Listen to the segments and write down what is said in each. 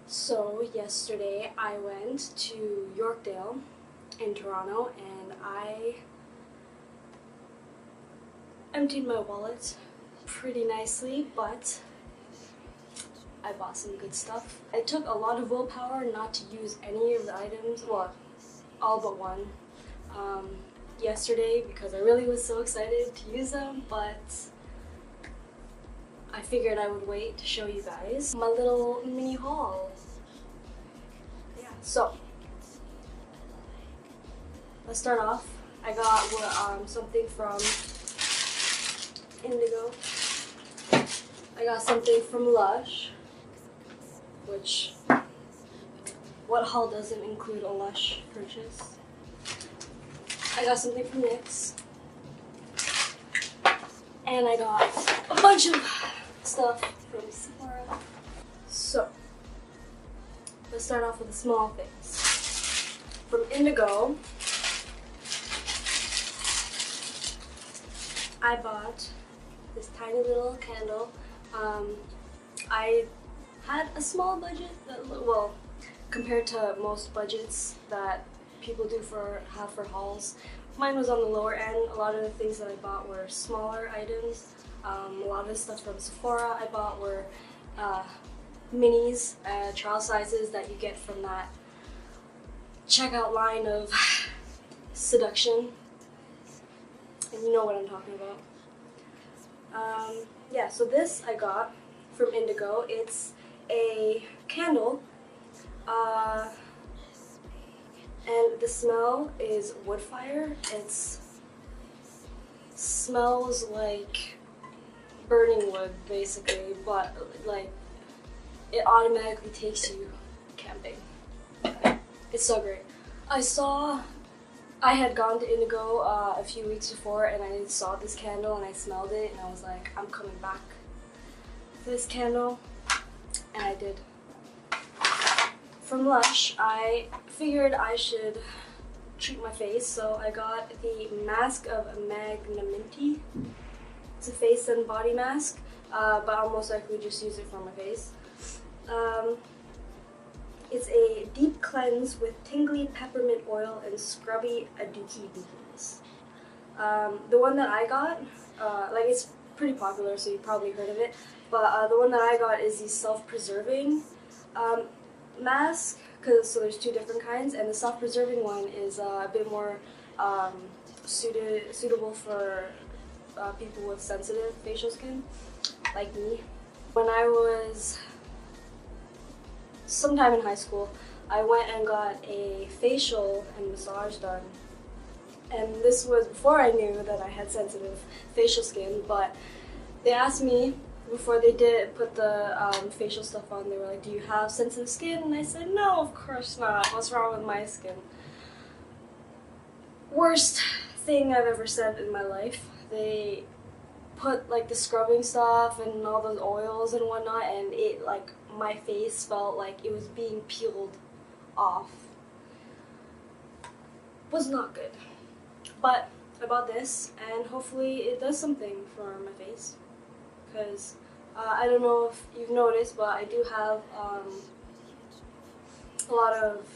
So yesterday I went to Yorkdale in Toronto and I emptied my wallet pretty nicely, but I bought some good stuff. It took a lot of willpower not to use any of the items, well, all but one, yesterday because I really was so excited to use them, but I figured I would wait to show you guys my little mini haul. Yeah, so let's start off. I got something from Indigo. I got something from Lush, which, what haul doesn't include a Lush purchase? I got something from NYX. And I got a bunch of stuff from Sephora. So, let's start off with the small things. From Indigo, I bought this tiny little candle. I had a small budget, well, compared to most budgets that people do have for hauls. Mine was on the lower end. A lot of the things that I bought were smaller items. A lot of the stuff from Sephora I bought were minis, trial sizes that you get from that checkout line of seduction. And you know what I'm talking about. Yeah, so this I got from Indigo. It's a candle, and the smell is wood fire. It smells like burning wood, basically, but like it automatically takes you camping. It's so great. I had gone to Indigo a few weeks before and I saw this candle and I smelled it and I was like, I'm coming back for this candle, and I did. From Lush, I figured I should treat my face, so I got the Mask of Magnanimity. It's a face and body mask, but I'll most likely just use it for my face. It's a deep cleanse with tingly peppermint oil and scrubby aduki beans. The one that I got, like it's pretty popular, so you've probably heard of it, but the one that I got is the self-preserving mask, so there's two different kinds, and the self-preserving one is a bit more suitable for people with sensitive facial skin, like me. When I was sometime in high school, I went and got a facial and massage done. And this was before I knew that I had sensitive facial skin, but they asked me before they did put the facial stuff on, they were like, do you have sensitive skin? And I said, no, of course not. What's wrong with my skin? Worst thing I've ever said in my life. They put like the scrubbing stuff and all those oils and whatnot, and it like, my face felt like it was being peeled off. Was not good. But I bought this and hopefully it does something for my face. Because I don't know if you've noticed, but I do have a lot of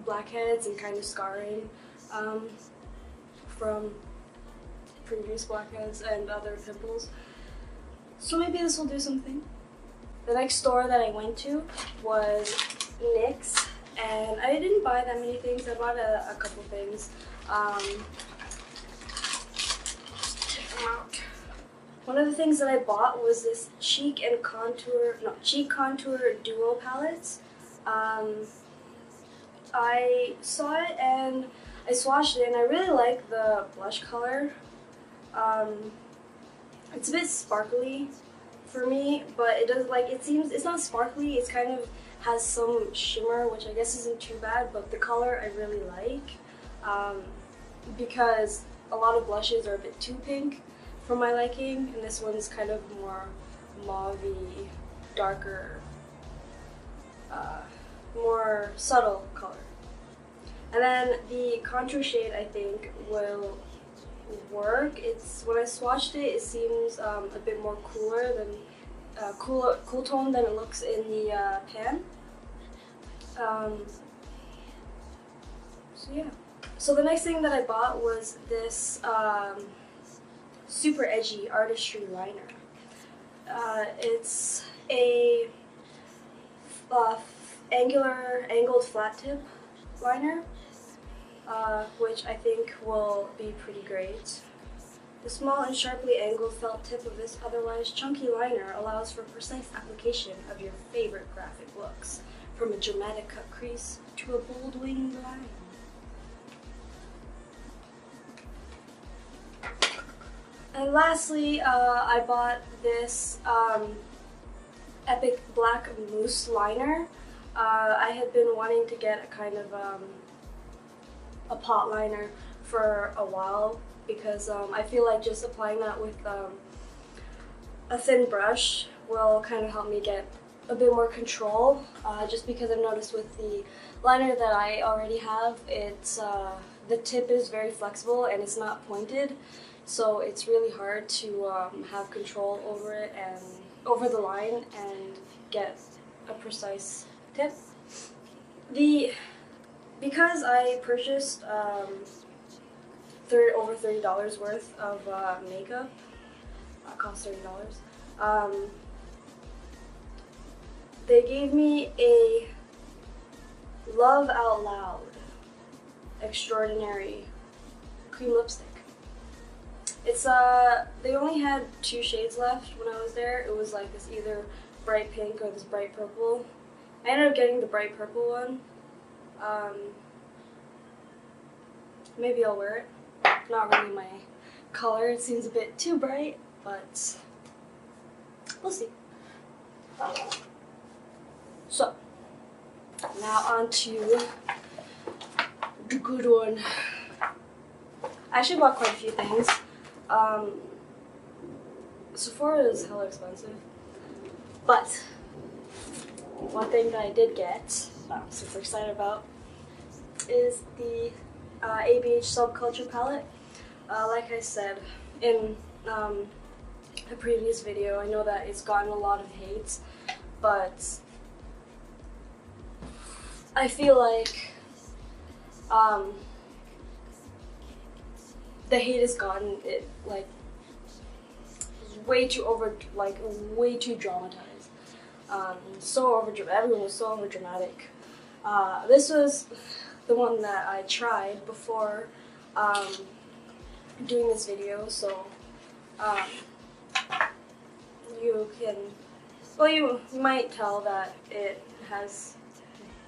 blackheads and kind of scarring from previous blackheads and other pimples. So maybe this will do something. The next store that I went to was NYX, and I didn't buy that many things. I bought a couple things. Check them out. One of the things that I bought was this Cheek Contour Duo Palettes. I saw it and I swatched it and I really like the blush color. It's a bit sparkly for me, but it does, like, it's not sparkly, it's kind of has some shimmer, which I guess isn't too bad, but the color I really like, because a lot of blushes are a bit too pink for my liking, and this one's kind of more mauve-y, darker, more subtle color. And then the contour shade, I think, will work. When I swatched it, it seems a bit more cooler than cool tone than it looks in the pan. So yeah. So the next thing that I bought was this super edgy artistry liner. It's a angled flat tip liner, which I think will be pretty great. The small and sharply angled felt tip of this otherwise chunky liner allows for precise application of your favorite graphic looks, from a dramatic cut crease to a bold winged line. And lastly, I bought this Epic Black Mousse liner. I had been wanting to get a kind of a pot liner for a while because I feel like just applying that with a thin brush will kind of help me get a bit more control. Just because I've noticed with the liner that I already have, it's the tip is very flexible and it's not pointed. So it's really hard to have control over it and over the line and get a precise tip. Because I purchased over $30 worth of makeup, cost $30. They gave me a Love Out Loud Extraordinary cream lipstick. It's they only had 2 shades left when I was there. It was like this either bright pink or this bright purple. I ended up getting the bright purple one. Maybe I'll wear it. Not really my color. It seems a bit too bright, but we'll see. So now on to the good one. I actually bought quite a few things. Sephora is hella expensive, but one thing that I did get, I'm super excited about, is the ABH Subculture palette. Like I said in a previous video, I know that it's gotten a lot of hate, but I feel like the hate has gotten it like way too dramatized. Everyone was so over dramatic. This was the one that I tried before doing this video, so you might tell that it has,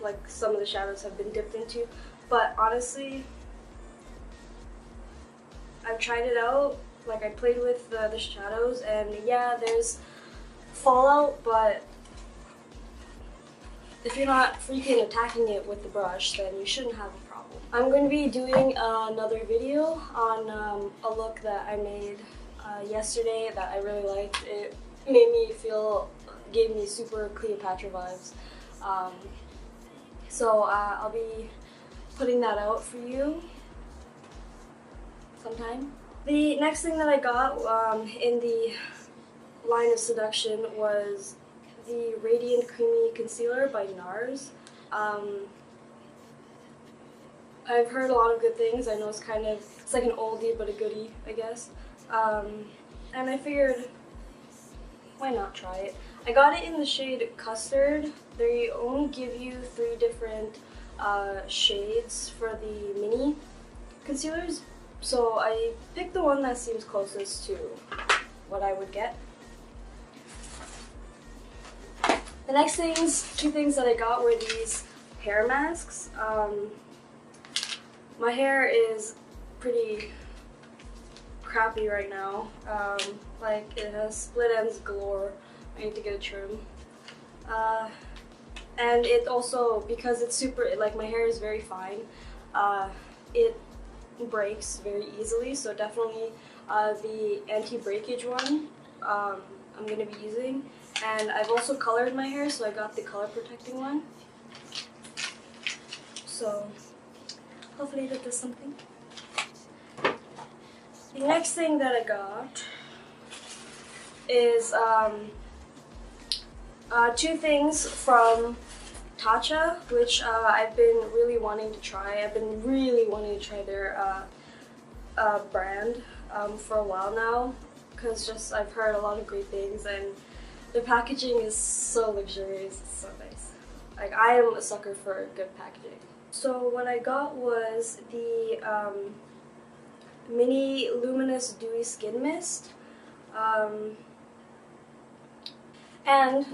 like, some of the shadows have been dipped into, but honestly, I've tried it out. Like, I played with the shadows, and yeah, there's fallout, but if you're not freaking attacking it with the brush, then you shouldn't have a problem. I'm going to be doing another video on a look that I made yesterday that I really liked. It gave me super Cleopatra vibes. So I'll be putting that out for you sometime. The next thing that I got in the line of seduction was the Radiant Creamy Concealer by NARS. I've heard a lot of good things. I know it's like an oldie but a goodie, I guess. And I figured, why not try it? I got it in the shade Custard. They only give you 3 different shades for the mini concealers. So I picked the one that seems closest to what I would get. The next 2 things that I got were these hair masks. My hair is pretty crappy right now. Like, it has split ends galore. I need to get a trim. And it also, because it's like my hair is very fine, it breaks very easily, so definitely the anti-breakage one I'm going to be using. And I've also colored my hair, so I got the color protecting one. So hopefully that does something. The next thing that I got is Two things from Tatcha, which I've been really wanting to try. I've been really wanting to try their brand for a while now, because just I've heard a lot of great things, and the packaging is so luxurious. It's so nice. Like, I am a sucker for good packaging. So what I got was the mini luminous dewy skin mist, and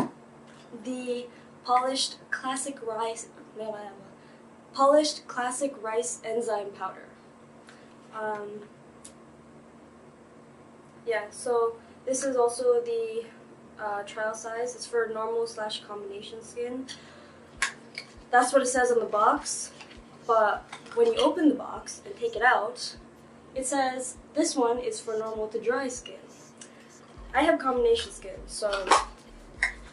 the polished classic rice enzyme powder. Yeah, so this is also the trial size. It's for normal/combination skin. That's what it says on the box, but when you open the box and take it out, it says this one is for normal to dry skin. I have combination skin, so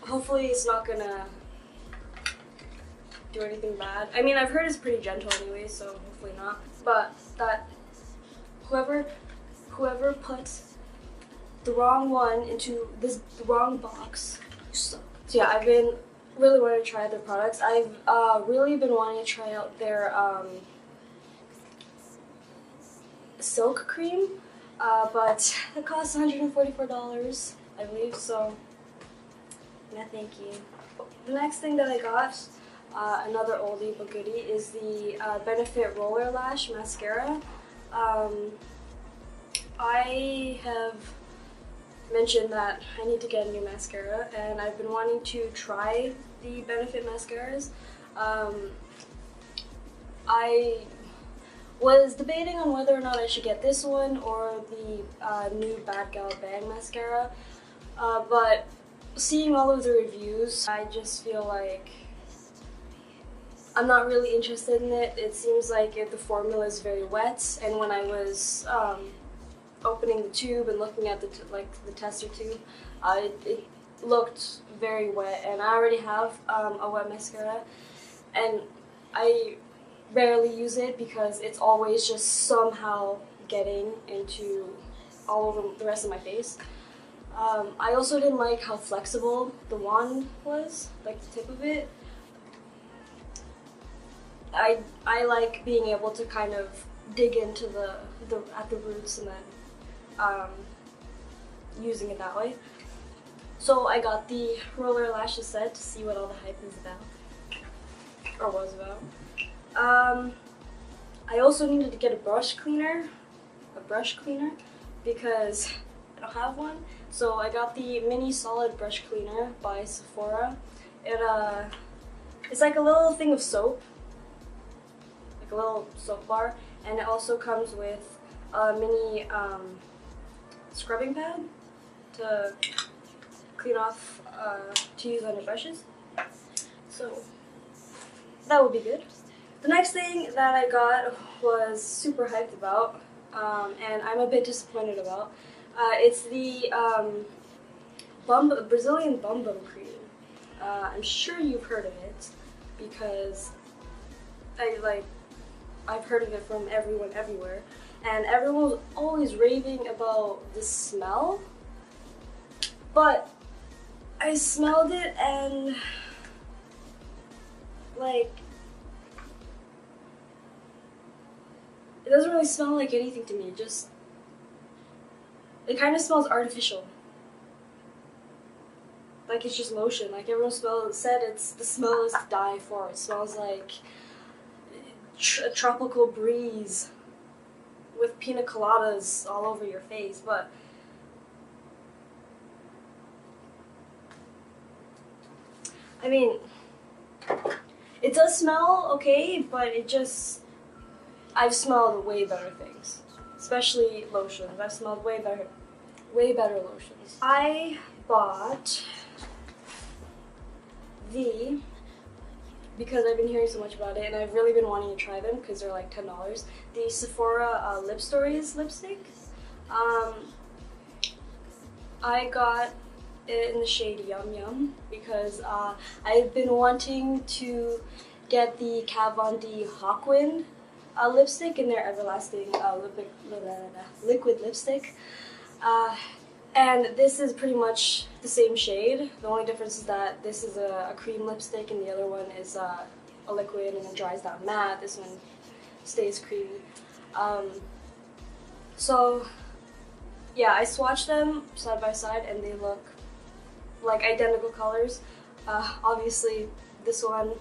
hopefully it's not gonna do anything bad. I mean, I've heard it's pretty gentle anyway, so hopefully not. But that whoever puts the wrong one into the wrong box, you suck. So yeah, I've been really wanting to try their products. I've really been wanting to try out their silk cream, but it costs $144, I believe, so no thank you. The next thing that I got, another oldie but goodie, is the Benefit Roller Lash Mascara. I have mentioned that I need to get a new mascara, and I've been wanting to try the Benefit mascaras. I was debating on whether or not I should get this one or the new Bad Gal Bang mascara, but seeing all of the reviews, I just feel like I'm not really interested in it. It seems like the formula is very wet, and when I was opening the tube and looking at the tester tube, it looked very wet, and I already have a wet mascara, and I rarely use it because it's always just somehow getting into all over the rest of my face. I also didn't like how flexible the wand was, like the tip of it. I like being able to kind of dig into at the roots and then using it that way. So I got the roller lashes set to see what all the hype is about, or was about. I also needed to get a brush cleaner, because I don't have one. So I got the mini solid brush cleaner by Sephora. It's like a little thing of soap, like a little soap bar, and it also comes with a mini scrubbing pad to clean off, to use on your brushes. So that would be good. The next thing that I got was super hyped about, and I'm a bit disappointed about. It's the Brazilian Bum Bum Cream. I'm sure you've heard of it because I've heard of it from everyone everywhere, and everyone was always raving about the smell, but I smelled it and like it doesn't really smell like anything to me. It kind of smells artificial. Like it's just lotion. Like everyone said the smell is to die for. It smells like a tropical breeze with pina coladas all over your face, but I mean, it does smell okay, but I've smelled way better things, especially lotions. I've smelled way better lotions. I bought because I've been hearing so much about it, and I've really been wanting to try them because they're like $10. The Sephora Lip Stories lipstick. I got it in the shade Yum Yum because I've been wanting to get the Kat Von D Hawkwind lipstick in their everlasting liquid lipstick. And this is pretty much the same shade. The only difference is that this is a cream lipstick and the other one is a liquid and it dries down matte. This one stays creamy. So yeah, I swatched them side by side and they look like identical colors. Obviously this one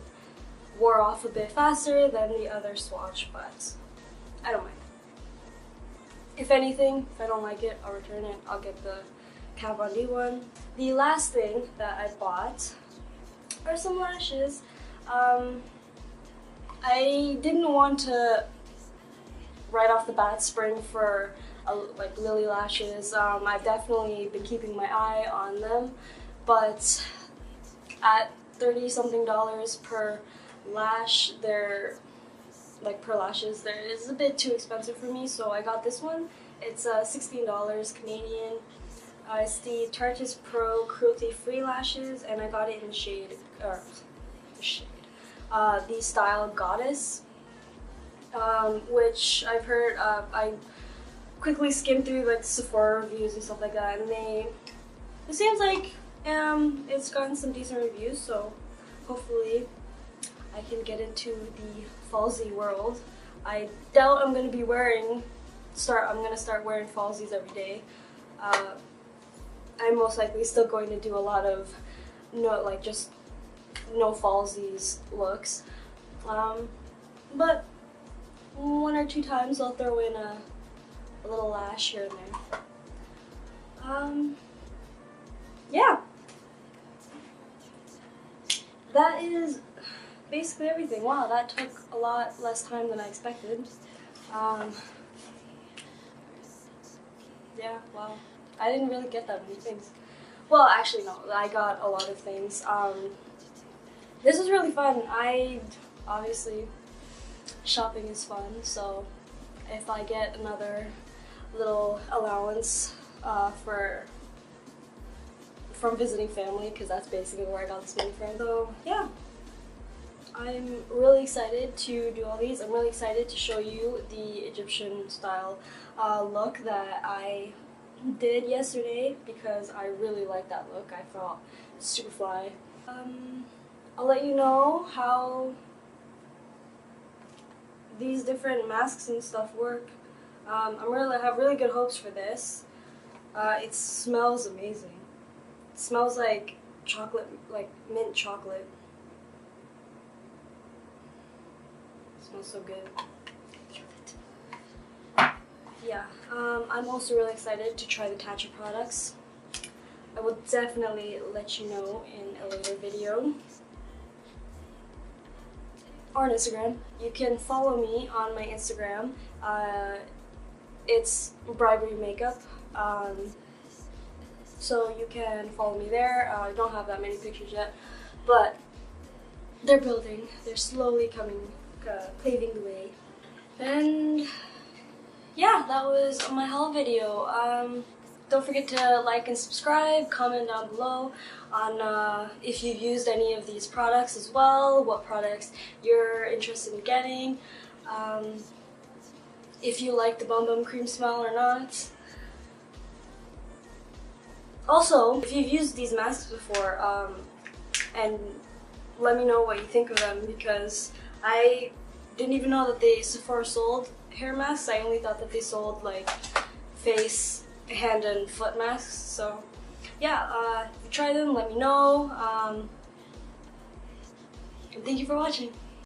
wore off a bit faster than the other swatch, but I don't mind. If anything, if I don't like it, I'll return it. I'll get the Kat Von D one. The last thing that I bought are some lashes. I didn't want to right off the bat spring for like Lily lashes. I've definitely been keeping my eye on them, but at $30-something per lash, they're like per lashes, there is a bit too expensive for me, so I got this one. It's $16 Canadian. It's the Tarte's Pro Cruelty Free Lashes, and I got it in the shade, the style Goddess, which I've heard. I quickly skimmed through like Sephora reviews and stuff like that, and it seems like it's gotten some decent reviews. So hopefully I can get into the fallsy world. I doubt I'm gonna be I'm gonna start wearing falsies every day. I'm most likely still going to do a lot of just no falsies looks. But one or two times I'll throw in a little lash here and there. Yeah. That is basically everything. Wow, that took a lot less time than I expected. Yeah, wow. I didn't really get that many things. Well, actually no, I got a lot of things. This was really fun. Obviously, shopping is fun, so if I get another little allowance from visiting family, because that's basically where I got this money from. So yeah, I'm really excited to do all these. I'm really excited to show you the Egyptian style look that I did yesterday because I really like that look. I felt super fly. I'll let you know how these different masks and stuff work. I have really good hopes for this. It smells amazing. It smells like chocolate, like mint chocolate. It smells so good. Yeah, I'm also really excited to try the Tatcha products. I will definitely let you know in a later video. Or on Instagram. You can follow me on my Instagram. It's brybreemakeup. So you can follow me there. I don't have that many pictures yet, but they're building. They're slowly coming, paving the way. And yeah, that was my haul video. Don't forget to like and subscribe, comment down below on if you've used any of these products as well, what products you're interested in getting, if you like the Bum Bum cream smell or not. Also, if you've used these masks before, and let me know what you think of them, because I didn't even know that Sephora sold hair masks. I only thought that they sold like face, hand, and foot masks. So yeah, if you try them, let me know. And thank you for watching.